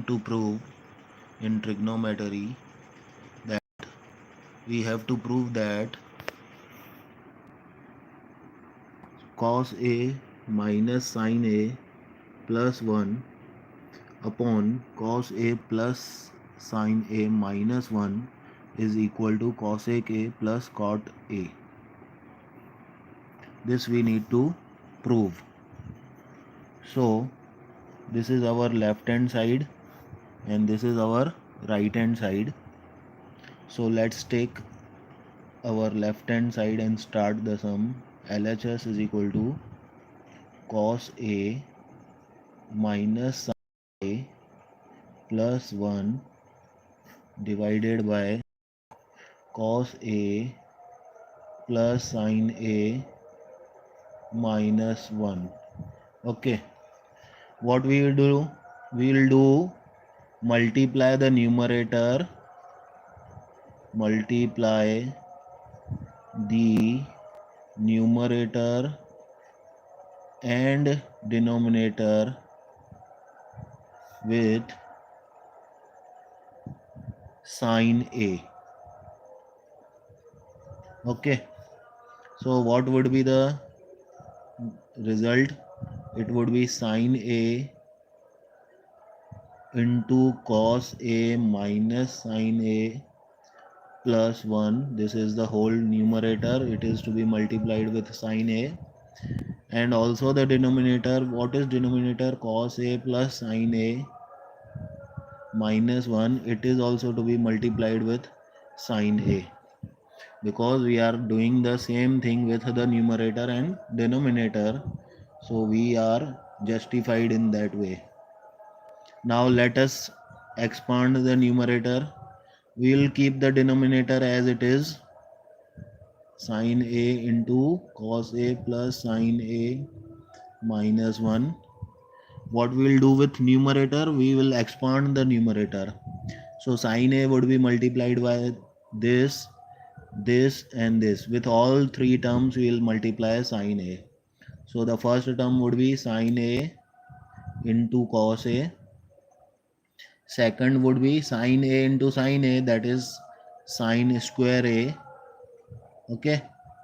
to prove in trigonometry that we have to prove that cos A minus sin A plus 1 upon cos A plus sin A minus 1 is equal to cosec A plus cot A. This we need to prove. So this is our left hand side and this is our right hand side. So let's take our left hand side and start the sum. LHS is equal to cos A minus sin A plus 1 divided by cos A plus sin A minus 1. Okay, what we will do? We will do multiply the numerator, multiply the numerator and denominator with sin A. Okay, so what would be the result? It would be sin A into cos A minus sin A plus 1. This is the whole numerator. It is to be multiplied with sin A. And also the denominator. What is denominator? Cos A plus sin A minus 1. It is also to be multiplied with sin A. Because we are doing the same thing with the numerator and denominator. So we are justified in that way. Now let us expand the numerator. We will keep the denominator as it is, sin A into cos A plus sin A minus 1. What we will do with numerator? We will expand the numerator. So sin A would be multiplied by this, this and this. With all three terms we will multiply sin A. So the first term would be sin A into cos A. Second would be sin A into sin A, that is sin square A. Okay,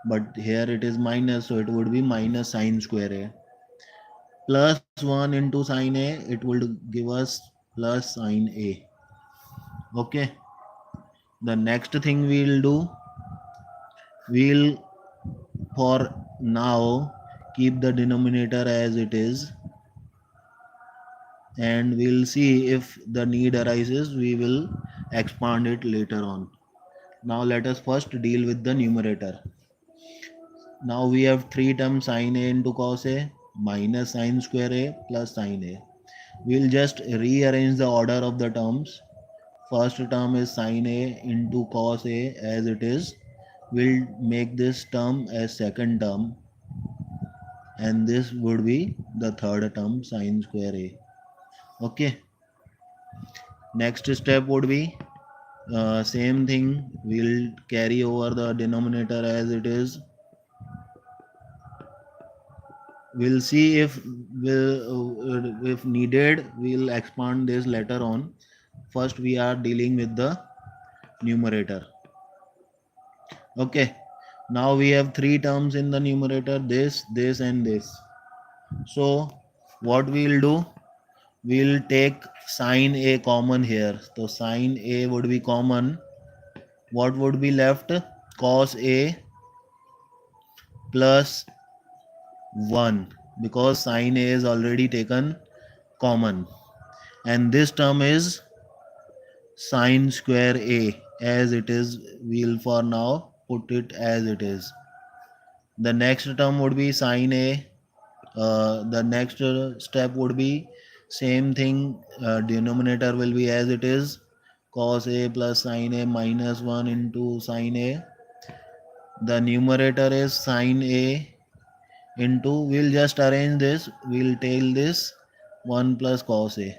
but here it is minus, so it would be minus sin square A. Plus 1 into sin A, it would give us plus sin A. Okay, the next thing we will do, we will for now keep the denominator as it is, and we will see if the need arises, we will expand it later on. Now let us first deal with the numerator. Now we have three terms, sin A into cos A minus sin square A plus sin A. We will just rearrange the order of the terms. First term is sin A into cos A as it is. We'll make this term as second term, and this would be the third term, sin square A. Okay. Next step would be same thing. We'll carry over the denominator as it is. We'll see if needed we'll expand this later on. First we are dealing with the numerator. Okay, now we have three terms in the numerator, this, this and this. So what we'll do, we'll take sin A common here. So sin A would be common. What would be left? Cos A plus 1, because sin A is already taken common, and this term is sin square A as it is. We'll for now put it as it is. The next term would be sin A. The next step would be same thing, denominator will be as it is, cos A plus sin A minus 1 into sin A. The numerator is sin A into, we'll just arrange this, we'll take this 1 plus cos A.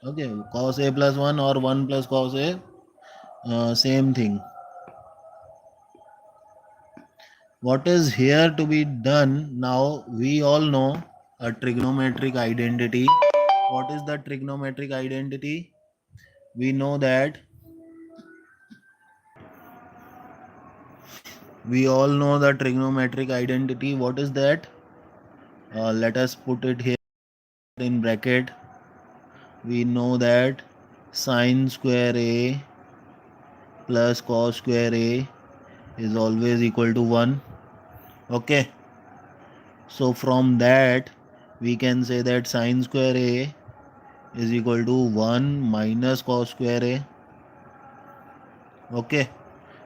Okay, cos A plus 1 or 1 plus cos A, same thing. What is here to be done now? We all know a trigonometric identity. What is the trigonometric identity? we know that we all know the trigonometric identity. What is that? Let us put it here in bracket. We know that sine square A plus cos square A is always equal to 1. Okay, so from that we can say that sine square A is equal to 1 minus cos square A. Okay,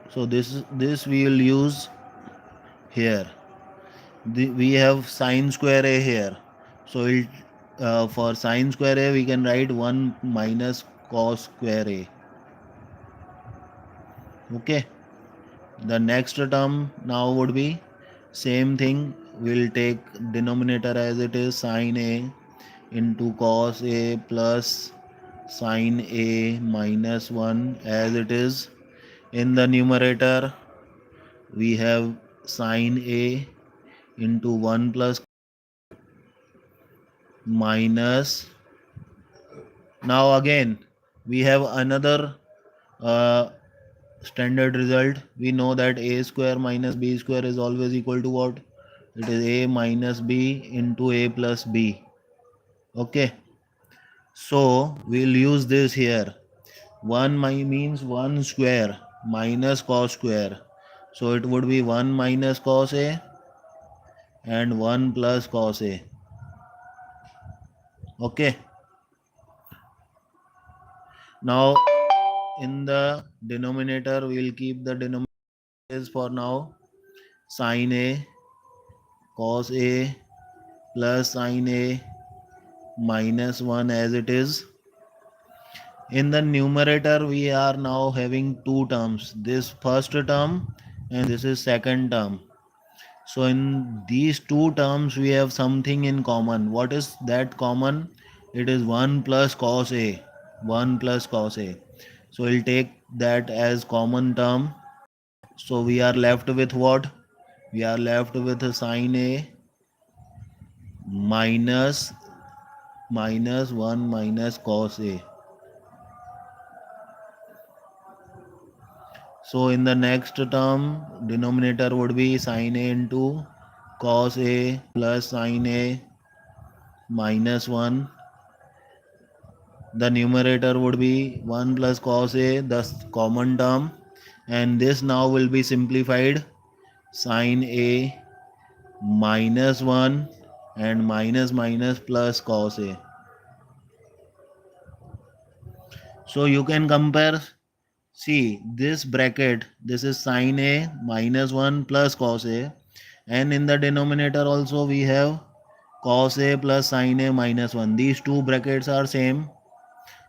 so this we will use here. We have sine square A here, so for sine square A we can write 1 minus cos square A. Okay, the next term now would be same thing. We'll take denominator as it is, sine A into cos A plus sine A minus 1 as it is. In the numerator we have sine A into 1 plus minus. Now again we have another uh, standard result. We know that a square minus b square is always equal to what? It is a minus b into a plus b. Okay, so we'll use this here. 1 means 1 square minus cos square, so it would be 1 minus cos a and 1 plus cos a. Okay, now in the denominator we'll keep the denominator for now, sine a cos a plus sine a minus 1 as it is. In the numerator we are now having two terms, this first term and this is second term. So in these two terms we have something in common. What is that common? It is 1 plus cos a. 1 plus cos a. So we'll take that as common term. So we are left with what? We are left with sine a minus 1 minus cos a. So in the next term, denominator would be sine a into cos a plus sine a minus 1. The numerator would be 1 plus cos a, thus common term. And this now will be simplified, sine a minus 1 and minus minus plus cos a. So you can compare. See, this bracket, this is sine a minus 1 plus cos a, and in the denominator also we have cos a plus sine a minus 1. These two brackets are same,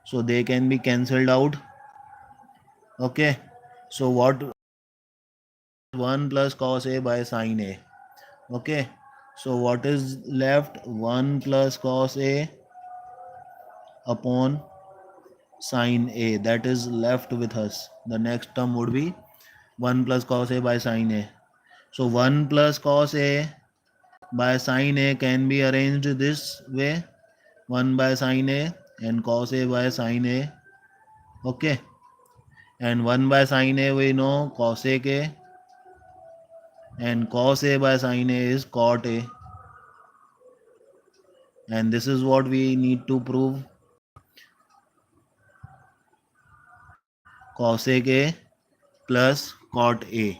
so they can be cancelled out. Okay, so what? 1 plus cos a by sine a. Okay, so what is left? 1 plus cos a upon sine a, that is left with us. The next term would be 1 plus cos a by sine a. So 1 plus cos a by sine a can be arranged this way, 1 by sine a and cos a by sine a. Okay, and 1 by sine a we know cosecA, and cos a by sine a is cot a, and this is what we need to prove, cosec a plus cot a.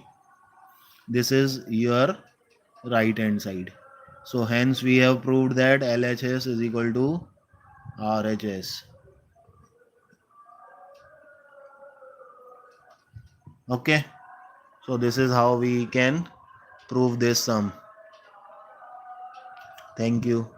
This is your right hand side. So hence we have proved that LHS is equal to RHS. Okay, so this is how we can prove this sum. Thank you.